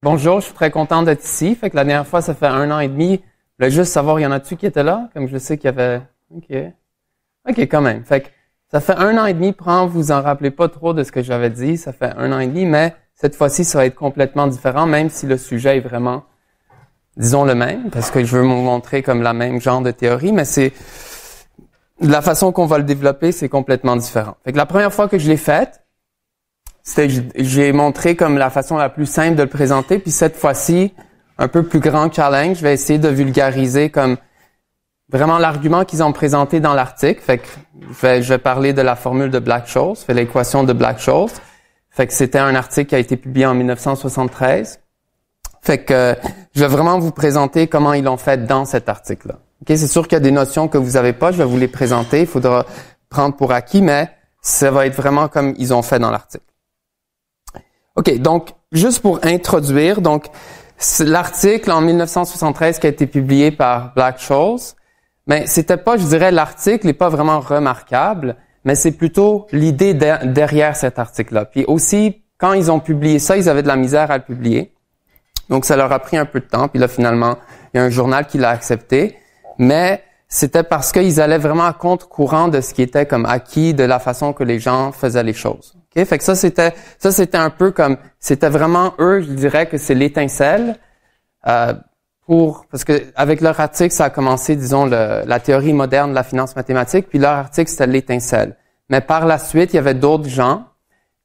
bonjour, je suis très content d'être ici. Fait que la dernière fois, ça fait 1 an et demi. Je voulais juste savoir, il y en a-tu qui étaient là? Comme je sais qu'il y avait... OK, quand même. Fait que ça fait 1 an et demi, vous en rappelez pas trop de ce que j'avais dit. Ça fait 1 an et demi, mais cette fois-ci, ça va être complètement différent, même si le sujet est vraiment, disons, le même, parce que je veux vous montrer comme la même genre de théorie, mais c'est... La façon qu'on va le développer, c'est complètement différent. Fait que la première fois que je l'ai faite, j'ai montré comme la façon la plus simple de le présenter, puis cette fois-ci, un peu plus grand challenge, je vais essayer de vulgariser comme vraiment l'argument qu'ils ont présenté dans l'article. Fait que je vais parler de la formule de Black-Scholes, l'équation de Black-Scholes. Fait que c'était un article qui a été publié en 1973. Fait que je vais vraiment vous présenter comment ils l'ont fait dans cet article-là. OK, c'est sûr qu'il y a des notions que vous avez pas, je vais vous les présenter, il faudra prendre pour acquis, mais ça va être vraiment comme ils ont fait dans l'article. OK, donc juste pour introduire, donc l'article en 1973 qui a été publié par Black-Scholes, mais c'était pas, je dirais, l'article n'est pas vraiment remarquable, mais c'est plutôt l'idée derrière cet article-là. Puis aussi, quand ils ont publié ça, ils avaient de la misère à le publier. Donc ça leur a pris un peu de temps, puis là finalement, il y a un journal qui l'a accepté. Mais c'était parce qu'ils allaient vraiment à contre-courant de ce qui était comme acquis, de la façon que les gens faisaient les choses. Okay? Fait que ça c'était un peu comme, c'était vraiment eux, je dirais que c'est l'étincelle, parce que avec leur article, ça a commencé, disons, la théorie moderne de la finance mathématique, puis leur article, c'était l'étincelle. Mais par la suite, il y avait d'autres gens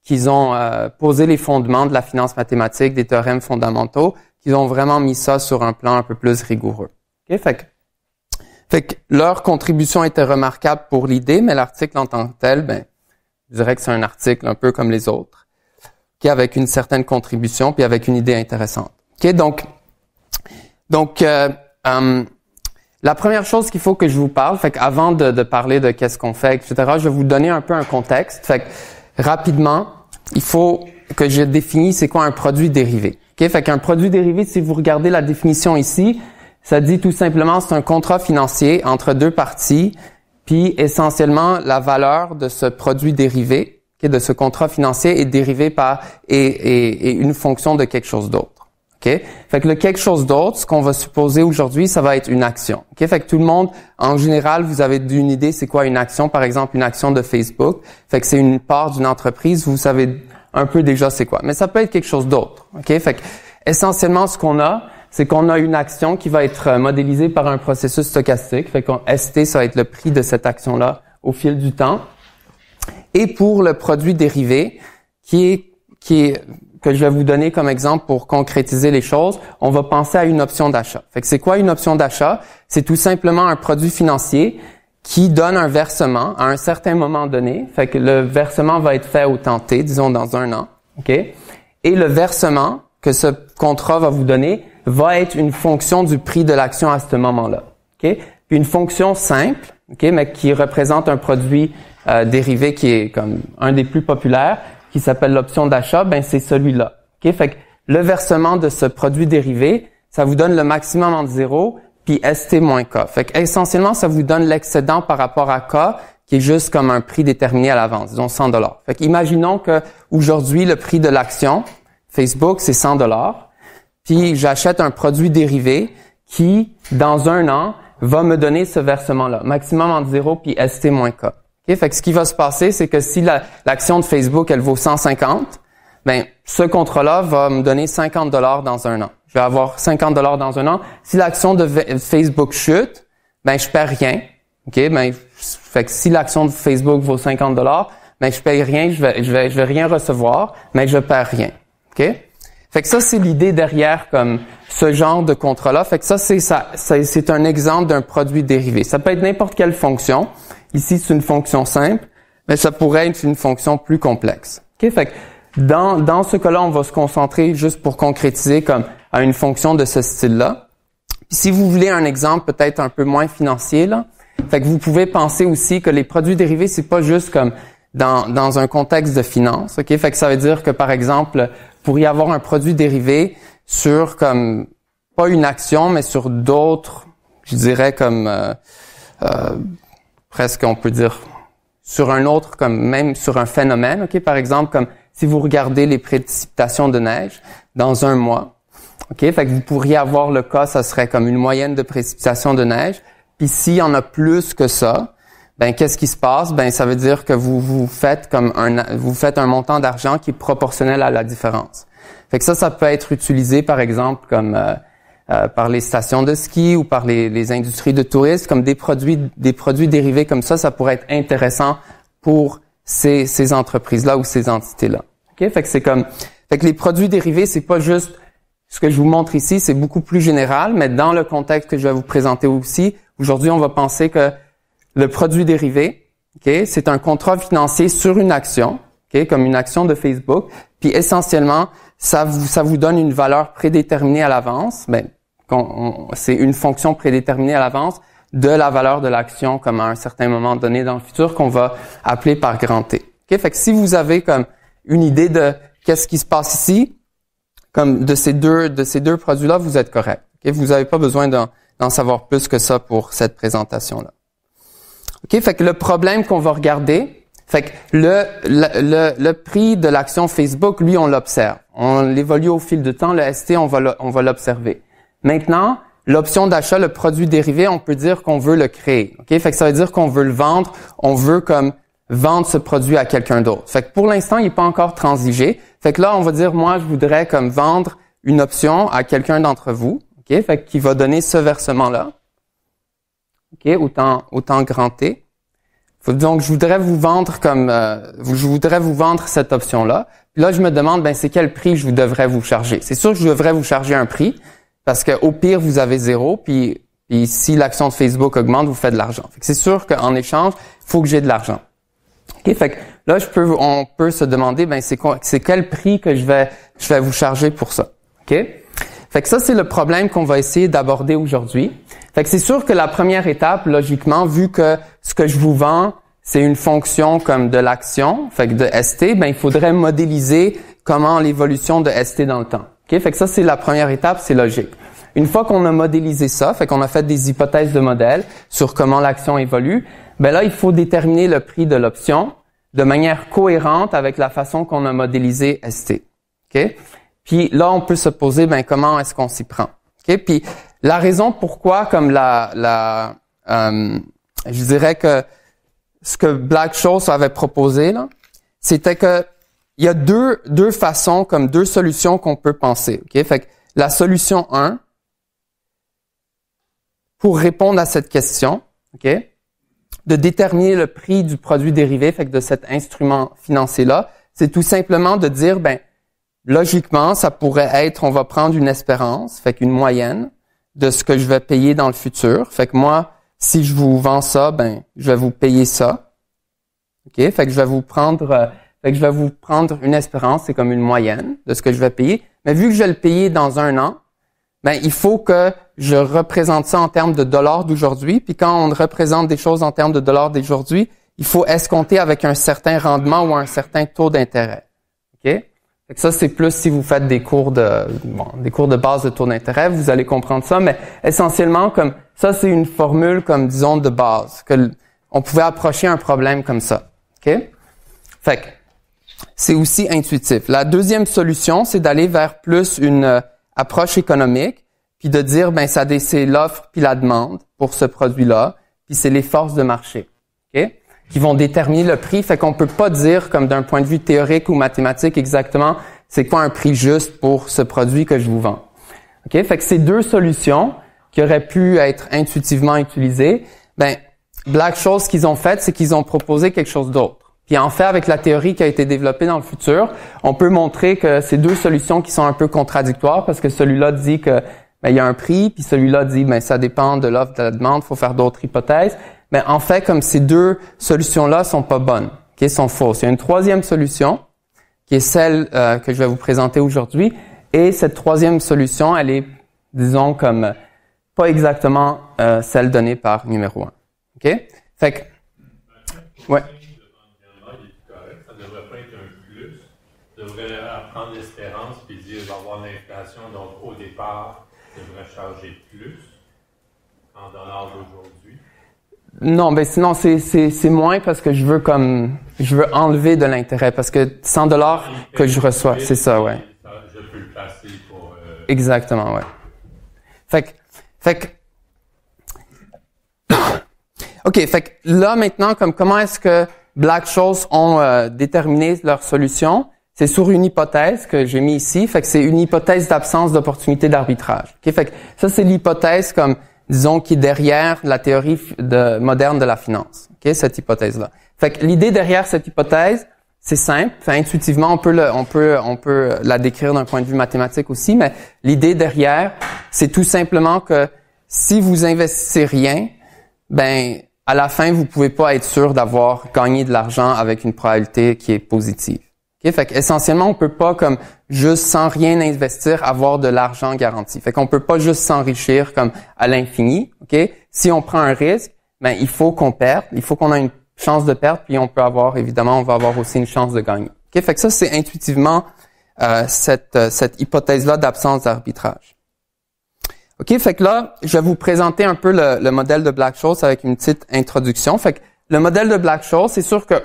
qui ont posé les fondements de la finance mathématique, des théorèmes fondamentaux, qui ont vraiment mis ça sur un plan un peu plus rigoureux. Okay? Fait que leur contribution était remarquable pour l'idée, mais l'article en tant que tel, je dirais que c'est un article un peu comme les autres, qui avec une certaine contribution puis avec une idée intéressante. Ok, donc la première chose qu'il faut que je vous parle, fait qu'avant de parler de qu'est-ce qu'on fait, etc., je vais vous donner un peu un contexte. Fait que rapidement, il faut que je définisse c'est quoi un produit dérivé. Ok, fait qu'un produit dérivé, si vous regardez la définition ici, ça dit tout simplement c'est un contrat financier entre deux parties, puis essentiellement la valeur de ce produit dérivé, de ce contrat financier est dérivé par et une fonction de quelque chose d'autre. OK? Fait que le quelque chose d'autre, ce qu'on va supposer aujourd'hui, ça va être une action. OK? Fait que tout le monde, en général, vous avez une idée c'est quoi une action, par exemple une action de Facebook. Fait que c'est une part d'une entreprise, vous savez un peu déjà c'est quoi. Mais ça peut être quelque chose d'autre. OK? Fait que essentiellement ce qu'on a, c'est qu'on a une action qui va être modélisée par un processus stochastique. Fait qu'on ST, ça va être le prix de cette action-là au fil du temps. Et pour le produit dérivé, que je vais vous donner comme exemple pour concrétiser les choses, on va penser à une option d'achat. Fait que c'est quoi une option d'achat? C'est tout simplement un produit financier qui donne un versement à un certain moment donné. Fait que le versement va être fait au temps T, disons dans 1 an. OK? Et le versement que ce contrat va vous donner va être une fonction du prix de l'action à ce moment-là. OK? Puis une fonction simple, OK, mais qui représente un produit dérivé qui est comme un des plus populaires, qui s'appelle l'option d'achat, c'est celui-là. OK? Fait que le versement de ce produit dérivé, ça vous donne le maximum entre 0 puis ST moins K. Fait que essentiellement, ça vous donne l'excédent par rapport à K, qui est juste comme un prix déterminé à l'avance, disons $100. Fait que imaginons que aujourd'hui le prix de l'action Facebook, c'est $100. Puis j'achète un produit dérivé qui, dans 1 an, va me donner ce versement-là, maximum entre 0 puis ST moins K. Okay? Fait que ce qui va se passer, c'est que si l'action de Facebook, elle vaut 150, ce contrat-là va me donner $50 dans 1 an. Je vais avoir $50 dans 1 an. Si l'action de Facebook chute, je perds rien. OK? Fait que si l'action de Facebook vaut $50, je paye rien, je vais rien recevoir, mais je perds rien. OK? Fait que ça, c'est l'idée derrière comme ce genre de contrat-là. Fait que ça, c'est un exemple d'un produit dérivé. Ça peut être n'importe quelle fonction. Ici, c'est une fonction simple, mais ça pourrait être une fonction plus complexe. OK? Fait que dans ce cas-là, on va se concentrer juste pour concrétiser comme à une fonction de ce style-là. Puis si vous voulez un exemple peut-être un peu moins financier, là, fait que vous pouvez penser aussi que les produits dérivés, c'est pas juste comme dans un contexte de finance. OK? Fait que ça veut dire que, par exemple, pour y avoir un produit dérivé sur comme pas une action, mais sur d'autres, je dirais comme presque on peut dire sur un autre, comme même sur un phénomène. Ok, par exemple, comme si vous regardez les précipitations de neige dans un mois, OK? Fait que vous pourriez avoir le cas, ça serait comme une moyenne de précipitation de neige. Puis s'il y en a plus que ça, ben qu'est-ce qui se passe? Ben ça veut dire que vous faites un montant d'argent qui est proportionnel à la différence. Fait que ça peut être utilisé par exemple comme par les stations de ski ou par les industries de tourisme comme des produits dérivés comme ça pourrait être intéressant pour ces entreprises-là ou ces entités-là. OK? Fait que les produits dérivés, c'est pas juste ce que je vous montre ici, c'est beaucoup plus général, mais dans le contexte que je vais vous présenter aussi, aujourd'hui, on va penser que le produit dérivé, OK, c'est un contrat financier sur une action, OK, comme une action de Facebook, puis essentiellement, ça vous donne une valeur prédéterminée à l'avance, c'est une fonction prédéterminée à l'avance de la valeur de l'action comme à un certain moment donné dans le futur qu'on va appeler par grand T. OK, fait que si vous avez comme une idée de qu'est-ce qui se passe ici, comme de ces deux produits-là, vous êtes correct. Okay? Vous n'avez pas besoin d'en savoir plus que ça pour cette présentation-là. OK? Fait que le problème qu'on va regarder, fait que le prix de l'action Facebook, lui, on l'observe. On l'évolue au fil du temps. Le ST, on va l'observer. Maintenant, l'option d'achat, le produit dérivé, on peut dire qu'on veut le créer. OK? Fait que ça veut dire qu'on veut le vendre. On veut comme vendre ce produit à quelqu'un d'autre. Fait que pour l'instant, il n'est pas encore transigé. Fait que là, on va dire, moi, je voudrais comme vendre une option à quelqu'un d'entre vous. OK? Fait qui va donner ce versement-là. OK? Autant grand T. Donc, je voudrais vous vendre cette option-là. Puis là, je me demande, c'est quel prix je devrais vous charger. C'est sûr que je devrais vous charger un prix parce que au pire, vous avez 0. Puis si l'action de Facebook augmente, vous faites de l'argent. Fait que c'est sûr qu'en échange, il faut que j'ai de l'argent. OK, fait que là, on peut se demander, c'est quel prix que je vais vous charger pour ça. OK? Fait que ça, c'est le problème qu'on va essayer d'aborder aujourd'hui. Fait que c'est sûr que la première étape, logiquement, vu que ce que je vous vends, c'est une fonction comme de l'action, fait que de ST, il faudrait modéliser comment l'évolution de ST dans le temps. OK? Fait que ça, c'est la première étape, c'est logique. Une fois qu'on a modélisé ça, fait qu'on a fait des hypothèses de modèle sur comment l'action évolue, là, il faut déterminer le prix de l'option de manière cohérente avec la façon qu'on a modélisé ST. OK? Puis là, on peut se poser, comment est-ce qu'on s'y prend? OK? Puis la raison pourquoi, comme je dirais que ce que Black-Scholes avait proposé, là, c'était que il y a deux façons, comme deux solutions qu'on peut penser. OK? Fait que la solution 1, pour répondre à cette question, OK? De déterminer le prix du produit dérivé, fait que de cet instrument financier-là, c'est tout simplement de dire, logiquement, ça pourrait être, on va prendre une espérance, fait qu'une moyenne de ce que je vais payer dans le futur. Fait que moi, si je vous vends ça, je vais vous payer ça. OK? Fait que je vais vous prendre une espérance, c'est comme une moyenne de ce que je vais payer. Mais vu que je vais le payer dans 1 an, il faut que je représente ça en termes de dollars d'aujourd'hui. Puis quand on représente des choses en termes de dollars d'aujourd'hui, il faut escompter avec un certain rendement ou un certain taux d'intérêt. OK? Fait que ça, c'est plus si vous faites des cours de base de taux d'intérêt, vous allez comprendre ça. Mais essentiellement, comme ça, c'est une formule comme, disons, de base, que on pouvait approcher un problème comme ça. OK? Fait que c'est aussi intuitif. La deuxième solution, c'est d'aller vers plus une approche économique, puis de dire, c'est l'offre puis la demande pour ce produit-là, puis c'est les forces de marché, OK? Qui vont déterminer le prix. Fait qu'on peut pas dire, comme d'un point de vue théorique ou mathématique, exactement, c'est quoi un prix juste pour ce produit que je vous vends. OK? Fait que ces deux solutions qui auraient pu être intuitivement utilisées, Black-Scholes, ce qu'ils ont fait, c'est qu'ils ont proposé quelque chose d'autre. Puis en fait, avec la théorie qui a été développée dans le futur, on peut montrer que ces deux solutions qui sont un peu contradictoires parce que celui-là dit que il y a un prix, puis celui-là dit ça dépend de l'offre, de la demande, faut faire d'autres hypothèses. Mais en fait, comme ces deux solutions-là sont pas bonnes, qui sont fausses. Il y a une troisième solution qui est celle que je vais vous présenter aujourd'hui. Et cette troisième solution, elle est, disons, comme pas exactement celle donnée par numéro 1. OK? Fait que, ouais. Je devrais prendre l'espérance puis dire il va y avoir l'inflation, donc au départ, je devrais charger plus en dollars d'aujourd'hui. Non, sinon c'est moins parce que je veux enlever de l'intérêt parce que $100 que je reçois, c'est ça, ouais. Je peux le placer pour exactement, ouais. Fait que OK, fait que là maintenant, comment est-ce que Black-Scholes ont déterminé leur solution? C'est sur une hypothèse que j'ai mis ici. Fait que c'est une hypothèse d'absence d'opportunité d'arbitrage. OK, fait que ça c'est l'hypothèse disons qui est derrière la théorie moderne de la finance. OK, cette hypothèse-là. Fait que l'idée derrière cette hypothèse, c'est simple. Enfin, intuitivement, on peut la décrire d'un point de vue mathématique aussi, mais l'idée derrière, c'est tout simplement que si vous investissez rien, à la fin, vous pouvez pas être sûr d'avoir gagné de l'argent avec une probabilité qui est positive. Okay? Fait qu'essentiellement, on peut pas juste sans rien investir avoir de l'argent garanti. Fait qu'on peut pas juste s'enrichir à l'infini. Okay? Si on prend un risque, il faut qu'on perde, il faut qu'on ait une chance de perdre, puis on va avoir aussi une chance de gagner. Okay? Fait que ça, c'est intuitivement cette hypothèse-là d'absence d'arbitrage. OK, fait que là, je vais vous présenter un peu le modèle de Black-Scholes avec une petite introduction. Fait que le modèle de Black-Scholes, c'est sûr que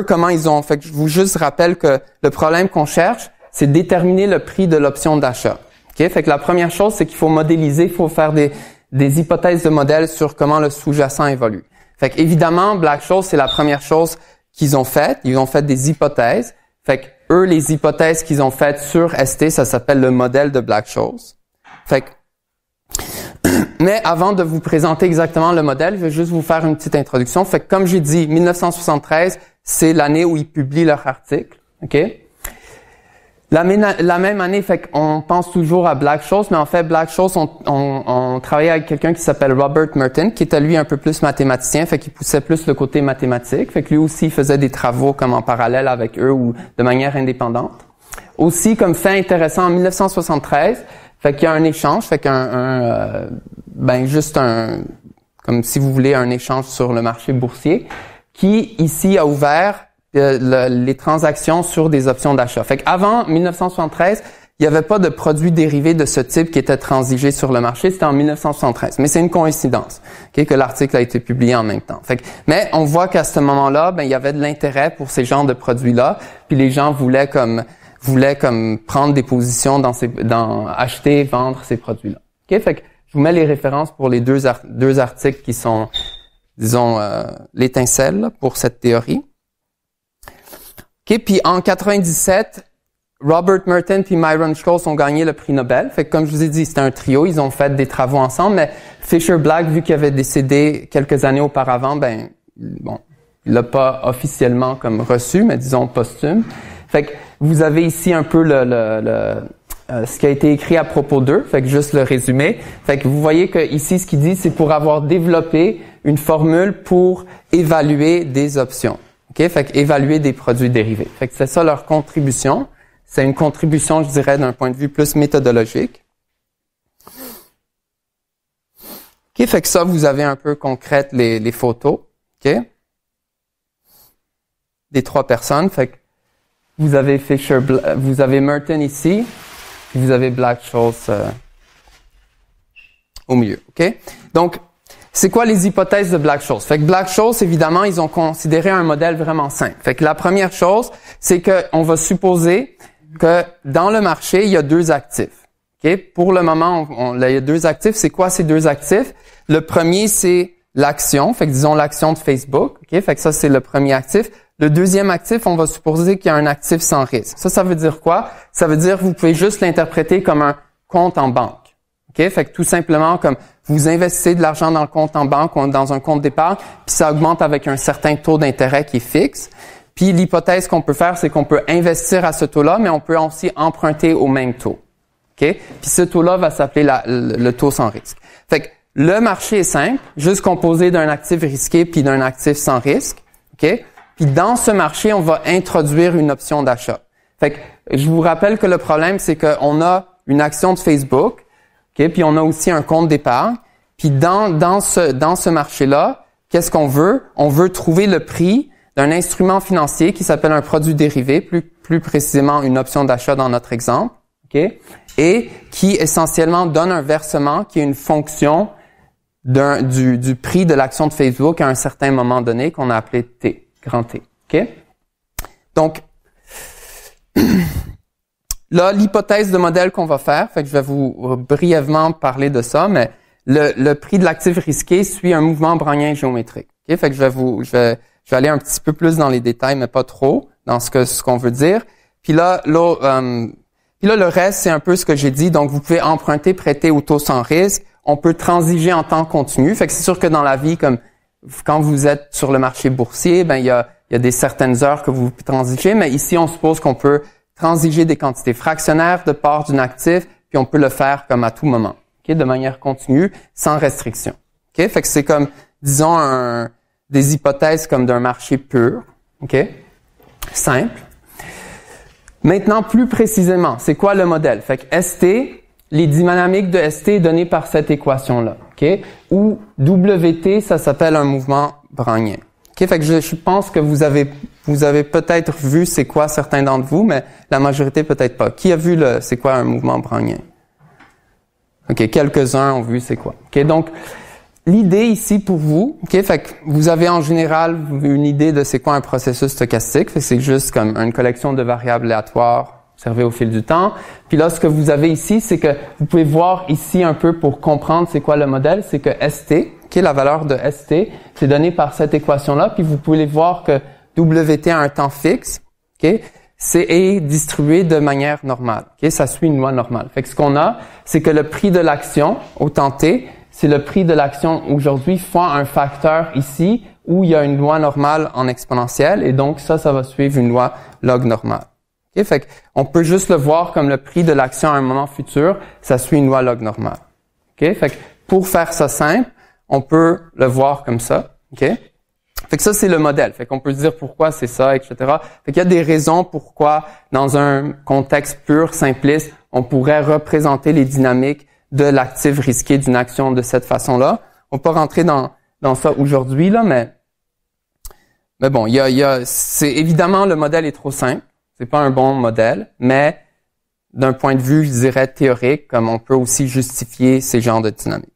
comment ils ont fait que je vous juste rappelle que le problème qu'on cherche, c'est déterminer le prix de l'option d'achat. OK, fait que la première chose, c'est qu'il faut modéliser, il faut faire des hypothèses de modèle sur comment le sous-jacent évolue. Fait que évidemment, Black-Scholes, c'est la première chose qu'ils ont faite. Ils ont fait des hypothèses. Fait que les hypothèses qu'ils ont faites sur ST, ça s'appelle le modèle de Black-Scholes. Fait que, mais avant de vous présenter exactement le modèle, je vais juste vous faire une petite introduction. Fait que, comme j'ai dit, 1973, c'est l'année où ils publient leur article. OK? La même année, fait qu'on pense toujours à Black-Scholes, mais en fait, Black-Scholes on travaillait avec quelqu'un qui s'appelle Robert Merton, qui était lui un peu plus mathématicien, fait qu'il poussait plus le côté mathématique, fait que lui aussi faisait des travaux en parallèle avec eux ou de manière indépendante. Aussi, comme fait intéressant, en 1973, fait qu'il y a un échange, fait comme si vous voulez un échange sur le marché boursier, qui ici a ouvert les transactions sur des options d'achat. Fait qu'avant 1973, il n'y avait pas de produits dérivés de ce type qui étaient transigés sur le marché. C'était en 1973. Mais c'est une coïncidence, que l'article a été publié en même temps. Mais on voit qu'à ce moment-là, il y avait de l'intérêt pour ces genres de produits-là. Puis les gens voulaient prendre des positions dans acheter et vendre ces produits-là. Fait que je vous mets les références pour les deux articles qui sont, disons, l'étincelle pour cette théorie. OK, puis en 97, Robert Merton puis Myron Scholes ont gagné le prix Nobel. Fait que comme je vous ai dit, c'était un trio, ils ont fait des travaux ensemble, mais Fisher Black, vu qu'il avait décédé quelques années auparavant, il l'a pas officiellement reçu, mais disons posthume. Fait que vous avez ici un peu ce qui a été écrit à propos d'eux, fait que juste le résumé. Fait que vous voyez que ici, ce qu'il dit, c'est pour avoir développé une formule pour évaluer des options. OK? Fait que évaluer des produits dérivés. Fait que c'est ça leur contribution. C'est une contribution, je dirais, d'un point de vue plus méthodologique. OK? Fait que ça, vous avez un peu concrète les photos. OK? Des trois personnes. Fait que vous avez vous avez Merton ici, puis vous avez Black-Scholes au milieu. OK? Donc, c'est quoi les hypothèses de Black-Scholes? Fait que Black-Scholes, évidemment, ils ont considéré un modèle vraiment simple. Fait que la première chose, c'est que on va supposer que dans le marché, il y a deux actifs. OK? Pour le moment, il y a deux actifs. C'est quoi ces deux actifs? Le premier, c'est l'action. Fait que disons l'action de Facebook. OK? Fait que ça, c'est le premier actif. Le deuxième actif, on va supposer qu'il y a un actif sans risque. Ça veut dire quoi? Ça veut dire que vous pouvez juste l'interpréter comme un compte en banque. OK? Fait que tout simplement, comme vous investissez de l'argent dans le compte en banque ou dans un compte d'épargne, puis ça augmente avec un certain taux d'intérêt qui est fixe. Puis l'hypothèse qu'on peut faire, c'est qu'on peut investir à ce taux-là, mais on peut aussi emprunter au même taux. OK? Puis ce taux-là va s'appeler le taux sans risque. Fait que le marché est simple, juste composé d'un actif risqué puis d'un actif sans risque. OK? Puis dans ce marché, on va introduire une option d'achat. Fait que je vous rappelle que le problème, c'est qu'on a une action de Facebook. OK, puis on a aussi un compte d'épargne. Puis dans ce marché-là, qu'est-ce qu'on veut? On veut trouver le prix d'un instrument financier qui s'appelle un produit dérivé, plus précisément une option d'achat dans notre exemple, OK? Et qui essentiellement donne un versement qui est une fonction du prix de l'action de Facebook à un certain moment donné qu'on a appelé T, grand T, OK? Donc là, l'hypothèse de modèle qu'on va faire, fait que je vais vous brièvement parler de ça, mais le prix de l'actif risqué suit un mouvement brownien géométrique. Okay? Fait que je vais aller un petit peu plus dans les détails, mais pas trop dans ce qu'on veut dire. Puis là, le reste, c'est un peu ce que j'ai dit. Donc, vous pouvez emprunter, prêter au taux sans risque. On peut transiger en temps continu. Fait que c'est sûr que dans la vie, comme quand vous êtes sur le marché boursier, ben il y a des certaines heures que vous transigez, mais ici, on suppose qu'on peut transiger des quantités fractionnaires de part d'un actif, puis on peut le faire comme à tout moment, okay, de manière continue, sans restriction. Okay? Fait que c'est comme, disons, des hypothèses comme d'un marché pur, okay? Simple. Maintenant, plus précisément, c'est quoi le modèle? Fait que ST, les dynamiques de ST données par cette équation-là, okay? Ou WT, ça s'appelle un mouvement brownien. Okay? Fait que je pense que vous avez peut-être vu c'est quoi certains d'entre vous, mais la majorité peut-être pas. Qui a vu c'est quoi un mouvement brownien? OK, quelques-uns ont vu c'est quoi. OK, donc l'idée ici pour vous, OK, fait que vous avez en général une idée de c'est quoi un processus stochastique, fait que c'est juste comme une collection de variables aléatoires observées au fil du temps. Puis là, ce que vous avez ici, c'est que vous pouvez voir ici un peu pour comprendre c'est quoi le modèle, c'est que ST, OK, la valeur de ST, c'est donné par cette équation-là, puis vous pouvez voir que WT a un temps fixe, OK, est distribué de manière normale, OK, ça suit une loi normale. Fait que ce qu'on a, c'est que le prix de l'action au temps T, c'est le prix de l'action aujourd'hui fois un facteur ici où il y a une loi normale en exponentielle et donc ça va suivre une loi log normale. Okay? Fait on peut juste le voir comme le prix de l'action à un moment futur, ça suit une loi log normale. Okay? Fait que pour faire ça simple, on peut le voir comme ça. Okay? Fait que ça, c'est le modèle. Fait qu'on peut se dire pourquoi c'est ça, etc. Fait qu'il y a des raisons pourquoi, dans un contexte pur, simpliste, on pourrait représenter les dynamiques de l'actif risqué d'une action de cette façon-là. On peut rentrer dans ça aujourd'hui, là, mais bon, c'est évidemment, le modèle est trop simple. C'est pas un bon modèle, mais d'un point de vue, je dirais, théorique, comme on peut aussi justifier ces genres de dynamiques.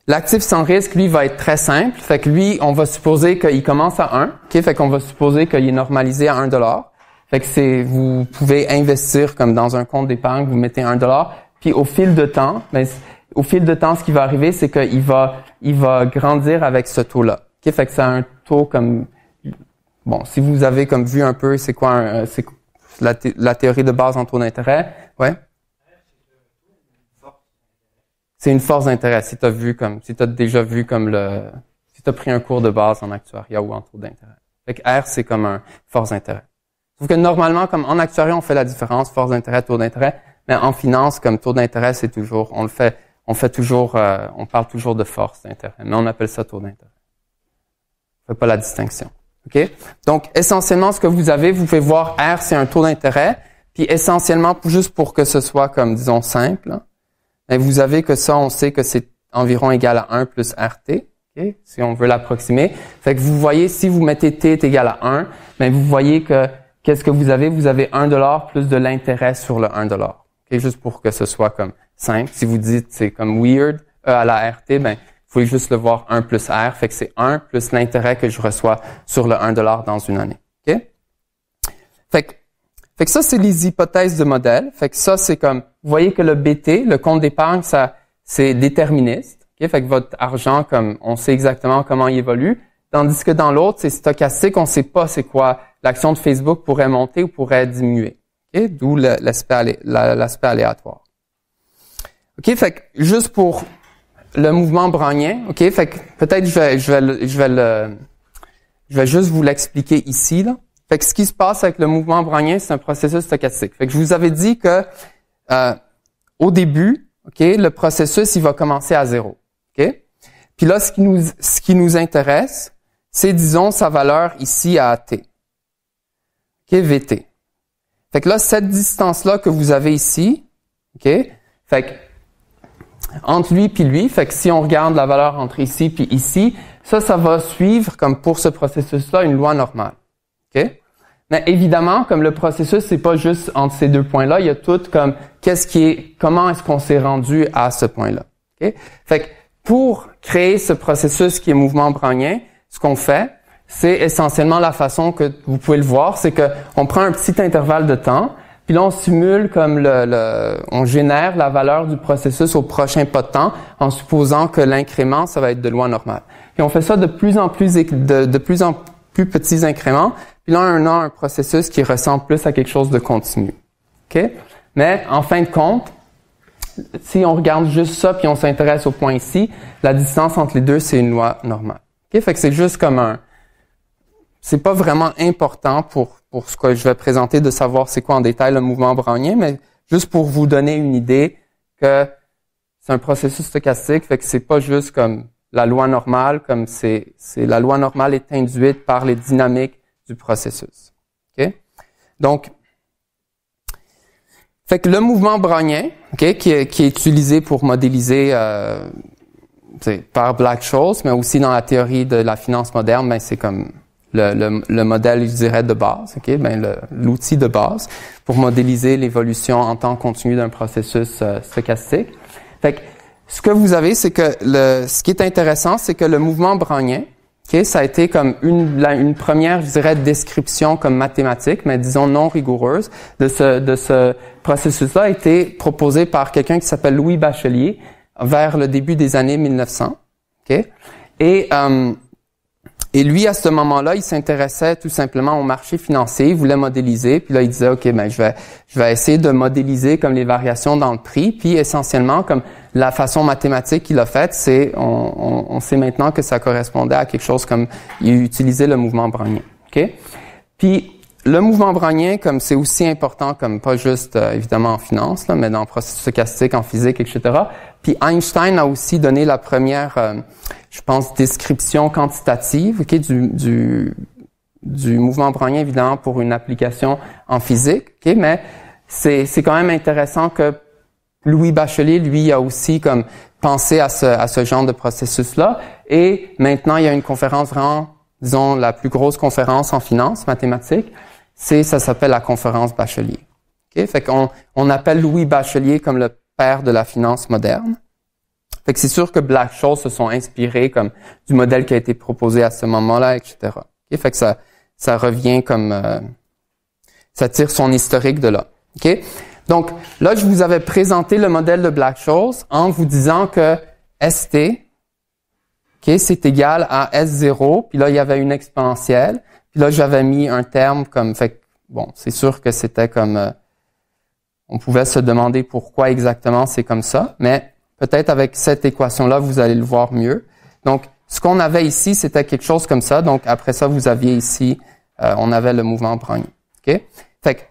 L'actif sans risque, lui, va être très simple. Fait que lui, on va supposer qu'il commence à 1. OK? Fait qu'on va supposer qu'il est normalisé à $1. Fait que vous pouvez investir comme dans un compte d'épargne, vous mettez $1. Puis au fil de temps, ce qui va arriver, c'est qu'il va grandir avec ce taux-là. OK? Fait que c'est un taux comme, bon, si vous avez comme vu un peu, c'est quoi c'est la théorie de base en taux d'intérêt? Ouais? C'est une force d'intérêt. Si t'as déjà vu comme si t'as pris un cours de base en actuariat ou en taux d'intérêt. Fait que R, c'est comme un force d'intérêt. Sauf que normalement, comme en actuariat, on fait la différence, force d'intérêt, taux d'intérêt. Mais en finance, comme taux d'intérêt, c'est toujours, on parle toujours de force d'intérêt. Mais on appelle ça taux d'intérêt. On fait pas la distinction. OK? Donc, essentiellement, ce que vous pouvez voir R, c'est un taux d'intérêt. Puis essentiellement, juste pour que ce soit comme, disons, simple, là, et vous avez que ça, on sait que c'est environ égal à 1 plus RT, okay, si on veut l'approximer. Fait que vous voyez, si vous mettez T est égal à 1, mais vous voyez que qu'est-ce que vous avez? Vous avez $1 plus de l'intérêt sur le $1. Okay, juste pour que ce soit comme simple. Si vous dites c'est comme weird, E à la RT, ben, vous pouvez juste le voir 1 plus R. Fait que c'est 1 plus l'intérêt que je reçois sur le $1 dans une année. Okay? Fait que ça, c'est les hypothèses de modèle. Fait que ça, c'est comme, vous voyez que le BT, le compte d'épargne, ça, c'est déterministe. Okay? Fait que votre argent, comme, on sait exactement comment il évolue. Tandis que dans l'autre, c'est stochastique, on sait pas c'est quoi. L'action de Facebook pourrait monter ou pourrait diminuer. Okay? D'où l'aspect aléatoire. OK? Fait que, juste pour le mouvement brownien, OK? Fait que, peut-être, je vais juste vous l'expliquer ici, là. Fait que ce qui se passe avec le mouvement brownien, c'est un processus stochastique. Fait que je vous avais dit que au début, OK, le processus il va commencer à 0. OK? Puis là ce qui nous intéresse, c'est disons sa valeur ici à t. OK, VT. Fait que là cette distance là que vous avez ici, OK? Fait que entre lui puis lui, fait que si on regarde la valeur entre ici puis ici, ça va suivre comme pour ce processus là une loi normale. OK? Mais évidemment, comme le processus, c'est pas juste entre ces deux points-là, il y a tout comme comment est-ce qu'on s'est rendu à ce point-là. Okay? Fait que pour créer ce processus qui est mouvement brownien, ce qu'on fait, c'est essentiellement la façon que vous pouvez le voir, c'est que on prend un petit intervalle de temps, puis Puis là, on simule comme on génère la valeur du processus au prochain pas de temps en supposant que l'incrément, ça va être de loi normale. Puis on fait ça de plus en plus petits incréments. Puis là, on a un processus qui ressemble plus à quelque chose de continu. OK? Mais en fin de compte, si on regarde juste ça puis on s'intéresse au point ici, la distance entre les deux, c'est une loi normale. OK? Fait que c'est juste comme c'est pas vraiment important pour ce que je vais présenter de savoir c'est quoi en détail le mouvement brownien, mais juste pour vous donner une idée que c'est un processus stochastique, fait que c'est pas juste comme la loi normale, comme c'est la loi normale est induite par les dynamiques du processus. OK? Donc, fait que le mouvement brownien, OK, qui est utilisé pour modéliser par Black-Scholes, mais aussi dans la théorie de la finance moderne, ben c'est comme le modèle, je dirais, de base, OK, ben l'outil de base pour modéliser l'évolution en temps continu d'un processus stochastique. Fait que ce que vous avez, c'est que ce qui est intéressant, c'est que le mouvement brownien, OK, ça a été comme une première, je dirais, description comme mathématique, mais disons non rigoureuse de ce processus-là a été proposé par quelqu'un qui s'appelle Louis Bachelier vers le début des années 1900. OK? Et lui, à ce moment-là, il s'intéressait tout simplement au marché financier, il voulait modéliser, puis là, il disait, OK, ben je vais essayer de modéliser comme les variations dans le prix, puis essentiellement, comme la façon mathématique qu'il a faite, c'est, on sait maintenant que ça correspondait à quelque chose comme, il utilisait le mouvement brownien. OK? Puis, le mouvement brownien, comme c'est aussi important, comme pas juste, évidemment, en finance, là, mais dans le processus stochastique, en physique, etc. Puis Einstein a aussi donné la première, je pense, description quantitative, OK, du mouvement brownien, évidemment, pour une application en physique, OK, mais c'est quand même intéressant que Louis Bachelier, lui, a aussi comme pensé à ce genre de processus-là. Et maintenant, il y a une conférence vraiment, disons, la plus grosse conférence en finance mathématique. Ça s'appelle la conférence Bachelier. OK? Fait qu'on appelle Louis Bachelier comme le père de la finance moderne. Fait que c'est sûr que Black-Scholes se sont inspirés comme du modèle qui a été proposé à ce moment-là, etc. OK? Fait que ça revient comme ça tire son historique de là. OK? Donc là, je vous avais présenté le modèle de Black-Scholes en vous disant que ST, OK, c'est égal à S0, puis là, il y avait une exponentielle. Puis là, j'avais mis un terme comme, fait bon, c'est sûr que c'était comme, on pouvait se demander pourquoi exactement c'est comme ça, mais peut-être avec cette équation-là, vous allez le voir mieux. Donc, ce qu'on avait ici, c'était quelque chose comme ça. Donc, après ça, vous aviez ici, on avait le mouvement brownien. OK? Fait que,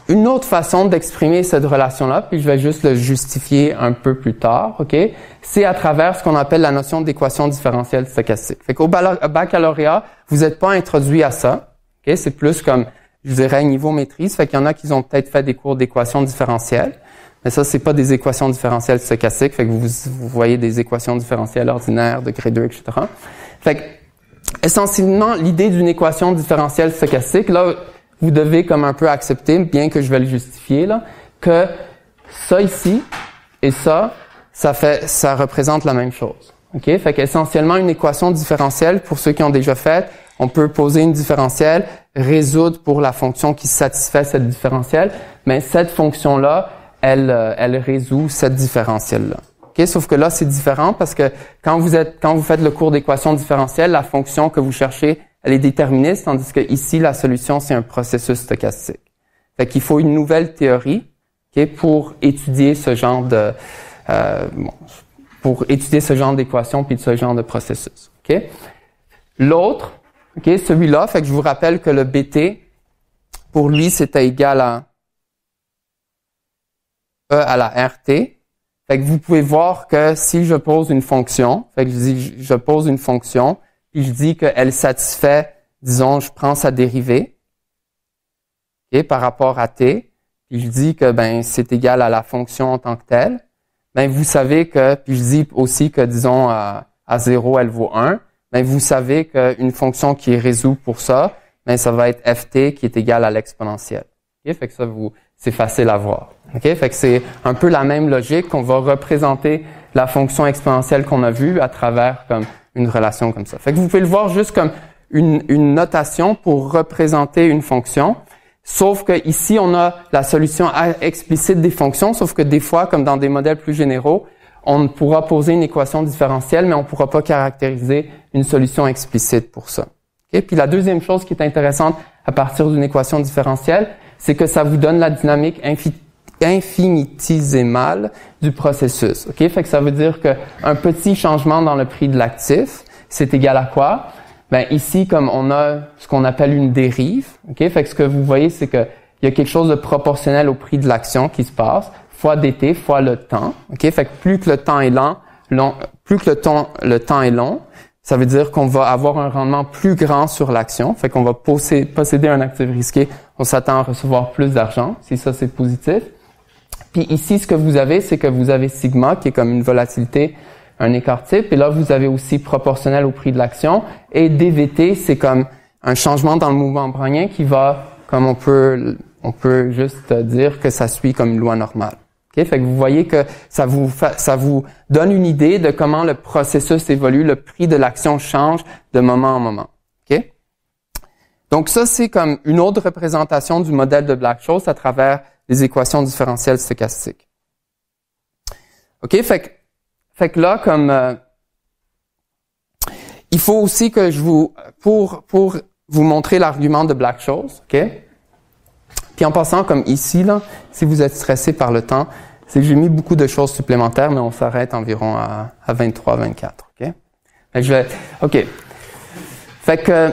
une autre façon d'exprimer cette relation-là, puis je vais juste le justifier un peu plus tard, OK? C'est à travers ce qu'on appelle la notion d'équation différentielle stochastique. Fait qu'au baccalauréat, vous n'êtes pas introduit à ça, OK? C'est plus comme, je dirais, niveau maîtrise. Fait qu'il y en a qui ont peut-être fait des cours d'équations différentielles. Mais ça, c'est pas des équations différentielles stochastiques. Fait que vous voyez des équations différentielles ordinaires, degré 2, etc. Fait que, essentiellement, l'idée d'une équation différentielle stochastique, là, vous devez comme un peu accepter, bien que je vais le justifier, là, que ça ici et ça représente la même chose. OK? Fait qu'essentiellement, une équation différentielle, pour ceux qui ont déjà fait, on peut poser une différentielle, résoudre pour la fonction qui satisfait cette différentielle, mais cette fonction-là, elle résout cette différentielle-là. OK? Sauf que là, c'est différent parce que quand vous faites le cours d'équation différentielle, la fonction que vous cherchez, elle est déterministe, tandis que ici, la solution, c'est un processus stochastique. Fait qu'il faut une nouvelle théorie, OK, pour étudier ce genre d'équation puis de ce genre de processus. OK? L'autre, OK, celui-là, fait que je vous rappelle que le BT, pour lui, c'était égal à E à la RT. Fait que vous pouvez voir que si je pose une fonction, fait que je pose une fonction, puis je dis qu'elle satisfait, disons, je prends sa dérivée, okay, par rapport à t, puis je dis que c'est égal à la fonction en tant que telle. Vous savez que, puis je dis aussi que, disons, à 0, elle vaut 1. Vous savez qu'une fonction qui résout pour ça, ça va être ft qui est égal à l'exponentielle. Okay? Fait que ça, c'est facile à voir. Okay? Fait que c'est un peu la même logique qu'on va représenter la fonction exponentielle qu'on a vue à travers comme une relation comme ça. Fait que vous pouvez le voir juste comme une notation pour représenter une fonction. Sauf que ici, on a la solution explicite des fonctions, sauf que des fois, comme dans des modèles plus généraux, on pourra poser une équation différentielle, mais on ne pourra pas caractériser une solution explicite pour ça. Okay? Puis la deuxième chose qui est intéressante à partir d'une équation différentielle, c'est que ça vous donne la dynamique infinitésimale du processus. Okay? Fait que ça veut dire qu'un petit changement dans le prix de l'actif, c'est égal à quoi? Ben ici, comme on a ce qu'on appelle une dérive, okay? Fait que ce que vous voyez, c'est que il y a quelque chose de proportionnel au prix de l'action qui se passe, fois dt, fois le temps. Okay? Fait que plus que le temps est plus que le temps est long, ça veut dire qu'on va avoir un rendement plus grand sur l'action. Fait qu'on va posséder un actif risqué, on s'attend à recevoir plus d'argent, si ça c'est positif. Puis ici, ce que vous avez, c'est que vous avez sigma, qui est comme une volatilité, un écart type, et là, vous avez aussi proportionnel au prix de l'action, et dvt, c'est comme un changement dans le mouvement brownien qui va, comme on peut juste dire que ça suit comme une loi normale. Okay? Fait que vous voyez que ça vous donne une idée de comment le processus évolue, le prix de l'action change de moment en moment. Okay? Donc ça, c'est comme une autre représentation du modèle de Black-Scholes à travers les équations différentielles stochastiques. OK? Fait que là, comme il faut aussi que pour vous montrer l'argument de Black-Scholes, OK? Puis en passant comme ici, là, si vous êtes stressé par le temps, c'est que j'ai mis beaucoup de choses supplémentaires, mais on s'arrête environ à 23, 24, OK? OK. Fait que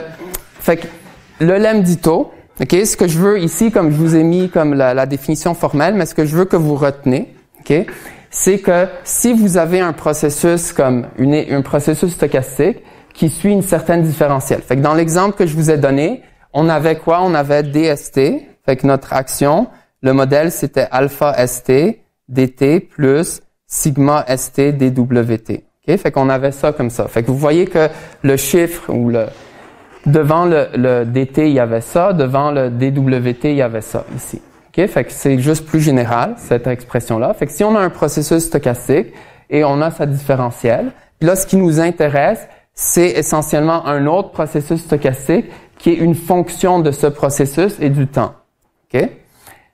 le lemme d'Ito, OK? Ce que je veux ici, comme je vous ai mis comme la définition formelle, mais ce que je veux que vous retenez, OK? C'est que si vous avez un processus comme un processus stochastique qui suit une certaine différentielle. Fait que dans l'exemple que je vous ai donné, on avait quoi? On avait dst, fait que notre action, le modèle c'était alpha st dt plus sigma st dwt. Okay? Fait qu'on avait ça comme ça. Fait que vous voyez que le chiffre ou devant le dt, il y avait ça, devant le dwt, il y avait ça ici. Okay? Fait que c'est juste plus général, cette expression-là. Fait que si on a un processus stochastique et on a sa différentielle, puis là, ce qui nous intéresse, c'est essentiellement un autre processus stochastique qui est une fonction de ce processus et du temps. Okay?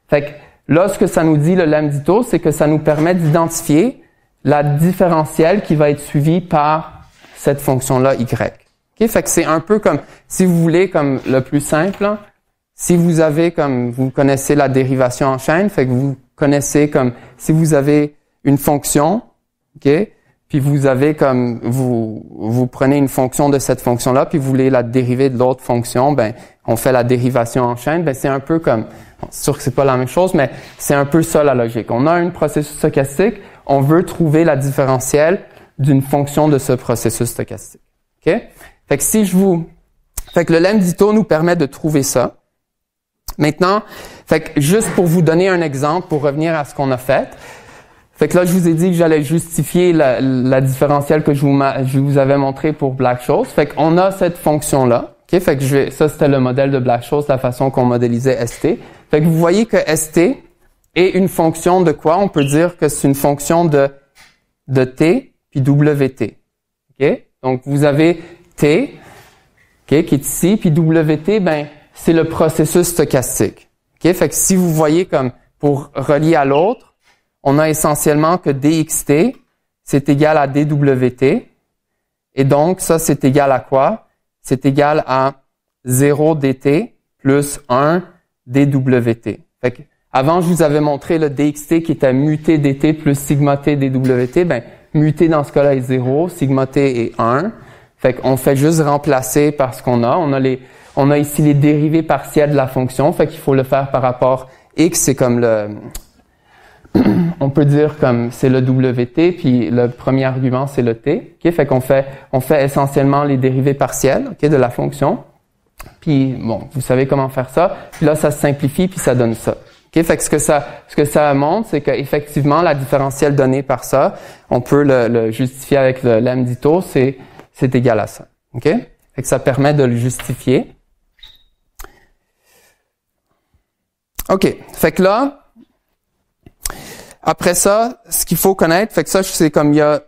Fait que là, ce que ça nous dit, le lemme d'Ito, c'est que ça nous permet d'identifier la différentielle qui va être suivie par cette fonction-là y. Okay? Fait que c'est un peu comme, si vous voulez, comme le plus simple, là, si vous avez comme, vous connaissez la dérivation en chaîne, fait que vous connaissez comme, si vous avez une fonction, OK, puis vous avez comme, vous prenez une fonction de cette fonction-là, puis vous voulez la dériver de l'autre fonction, ben, on fait la dérivation en chaîne, ben, c'est un peu comme, bon, c'est sûr que c'est pas la même chose, mais c'est un peu ça la logique. On a un processus stochastique, on veut trouver la différentielle d'une fonction de ce processus stochastique. OK? Fait que fait que le lemme d'Ito nous permet de trouver ça. Maintenant, fait que juste pour vous donner un exemple, pour revenir à ce qu'on a fait, fait que là, je vous ai dit que j'allais justifier la différentielle que je vous avais montré pour Black-Scholes. Fait qu'on a cette fonction-là. OK? Fait que ça, c'était le modèle de Black-Scholes, la façon qu'on modélisait ST. Fait que vous voyez que ST est une fonction de quoi? On peut dire que c'est une fonction de T puis WT. OK? Donc, vous avez T, OK, qui est ici, puis WT, ben, c'est le processus stochastique. OK? Fait que si vous voyez comme, pour relier à l'autre, on a essentiellement que dxt, c'est égal à dwt. Et donc, ça, c'est égal à quoi? C'est égal à 0 dt plus 1 dwt. Fait que, avant, je vous avais montré le dxt qui était muté dt plus sigma t dwt. Ben, muté dans ce cas-là est 0, sigma t est 1. Fait qu'on fait juste remplacer par ce qu'on a. On a ici les dérivées partielles de la fonction. Fait qu'il faut le faire par rapport x, c'est comme on peut dire comme c'est le wt, puis le premier argument c'est le t. Okay? Fait qu'on fait essentiellement les dérivées partielles, okay, de la fonction. Puis bon, vous savez comment faire ça. Puis là, ça se simplifie puis ça donne ça. Okay? Fait que ce que ça montre, c'est qu'effectivement la différentielle donnée par ça, on peut le justifier avec le lemme d'Ito, c'est égal à ça. Okay? Fait que ça permet de le justifier. OK. Fait que là, après ça, ce qu'il faut connaître, fait que ça, c'est comme il y a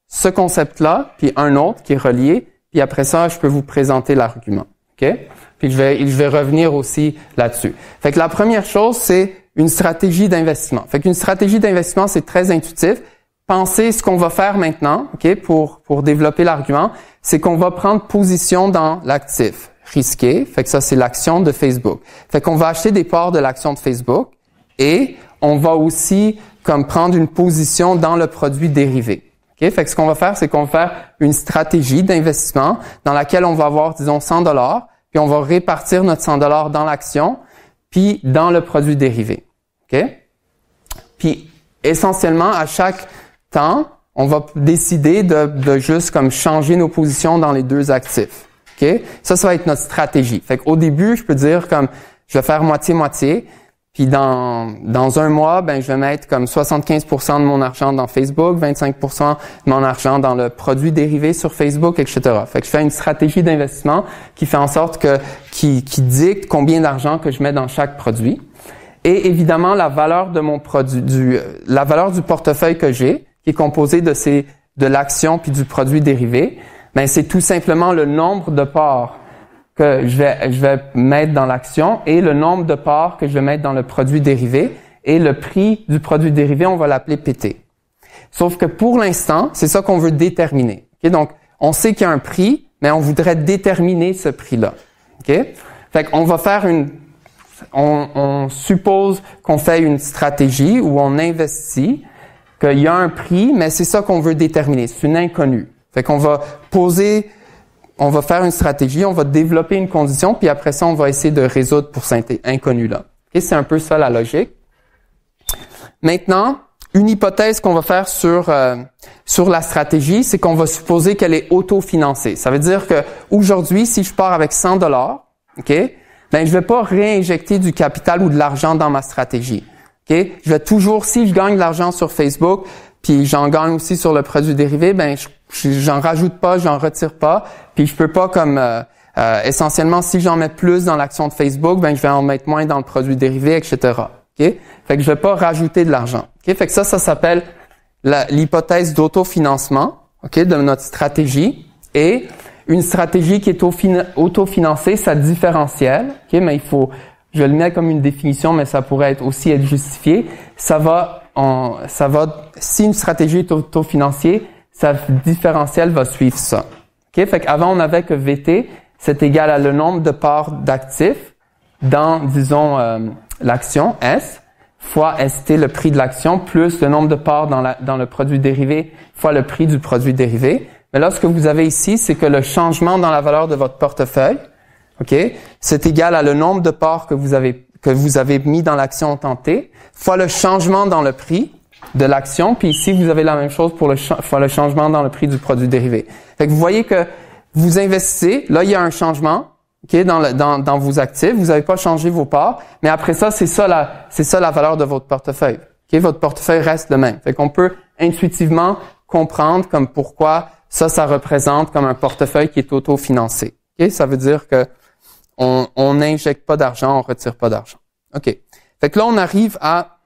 ce concept-là, puis un autre qui est relié, puis après ça, je peux vous présenter l'argument. OK? Puis je vais revenir aussi là-dessus. Fait que la première chose, c'est une stratégie d'investissement. Fait qu'une stratégie d'investissement, c'est très intuitif. Pensez ce qu'on va faire maintenant, OK, pour développer l'argument, c'est qu'on va prendre position dans l'actif risqué. Fait que ça, c'est l'action de Facebook. Fait qu'on va acheter des parts de l'action de Facebook et on va aussi comme prendre une position dans le produit dérivé. OK? Fait que ce qu'on va faire, c'est qu'on va faire une stratégie d'investissement dans laquelle on va avoir, disons, $100, puis on va répartir notre $100 dans l'action, puis dans le produit dérivé. OK? Puis, essentiellement, à chaque temps, on va décider de juste comme changer nos positions dans les deux actifs. OK? Ça va être notre stratégie. Fait qu'au début, je peux dire comme, je vais faire moitié-moitié, puis dans un mois, je vais mettre comme 75% de mon argent dans Facebook, 25% de mon argent dans le produit dérivé sur Facebook, etc. Fait que je fais une stratégie d'investissement qui fait en sorte qui dicte combien d'argent que je mets dans chaque produit. Et évidemment, la valeur de mon produit, la valeur du portefeuille que j'ai, qui est composé de l'action puis du produit dérivé, c'est tout simplement le nombre de parts que je vais mettre dans l'action et le nombre de parts que je vais mettre dans le produit dérivé. Et le prix du produit dérivé, on va l'appeler PT. Sauf que pour l'instant, c'est ça qu'on veut déterminer. Okay? Donc, on sait qu'il y a un prix, mais on voudrait déterminer ce prix-là. Okay? Fait qu'on va faire on suppose qu'on fait une stratégie où on investit, qu'il y a un prix, mais c'est ça qu'on veut déterminer. C'est une inconnue. Fait qu'on va on va faire une stratégie, on va développer une condition, puis après ça, on va essayer de résoudre pour cet inconnu-là. Okay? C'est un peu ça la logique. Maintenant, une hypothèse qu'on va faire sur la stratégie, c'est qu'on va supposer qu'elle est autofinancée. Ça veut dire que aujourd'hui, si je pars avec $100, OK, je vais pas réinjecter du capital ou de l'argent dans ma stratégie. OK? Je vais toujours, si je gagne de l'argent sur Facebook, puis j'en gagne aussi sur le produit dérivé, j'en rajoute pas, j'en retire pas, puis je peux pas comme essentiellement si j'en mets plus dans l'action de Facebook, je vais en mettre moins dans le produit dérivé, etc. OK? Fait que je vais pas rajouter de l'argent. OK? Fait que ça s'appelle l'hypothèse d'autofinancement, OK, de notre stratégie. Et une stratégie qui est autofinancée, ça différentielle, OK, mais je le mets comme une définition, mais ça pourrait aussi être justifié. Si une stratégie est autofinancée, sa différentielle va suivre ça. OK? Fait qu'avant, on avait que VT, c'est égal à le nombre de parts d'actifs dans, disons, l'action S, fois ST, le prix de l'action, plus le nombre de parts dans le produit dérivé, fois le prix du produit dérivé. Mais là, ce que vous avez ici, c'est que le changement dans la valeur de votre portefeuille, OK, c'est égal à le nombre de parts que vous avez mis dans l'action temps T, fois le changement dans le prix de l'action, puis ici, vous avez la même chose fois le changement dans le prix du produit dérivé. Fait que vous voyez que vous investissez, là, il y a un changement, OK, dans vos actifs, vous n'avez pas changé vos parts, mais après ça, c'est ça la valeur de votre portefeuille. OK, votre portefeuille reste le même. Fait qu'on peut intuitivement comprendre comme pourquoi ça représente comme un portefeuille qui est autofinancé. OK, ça veut dire que on n'injecte pas d'argent, on retire pas d'argent. OK. Fait que là, on arrive à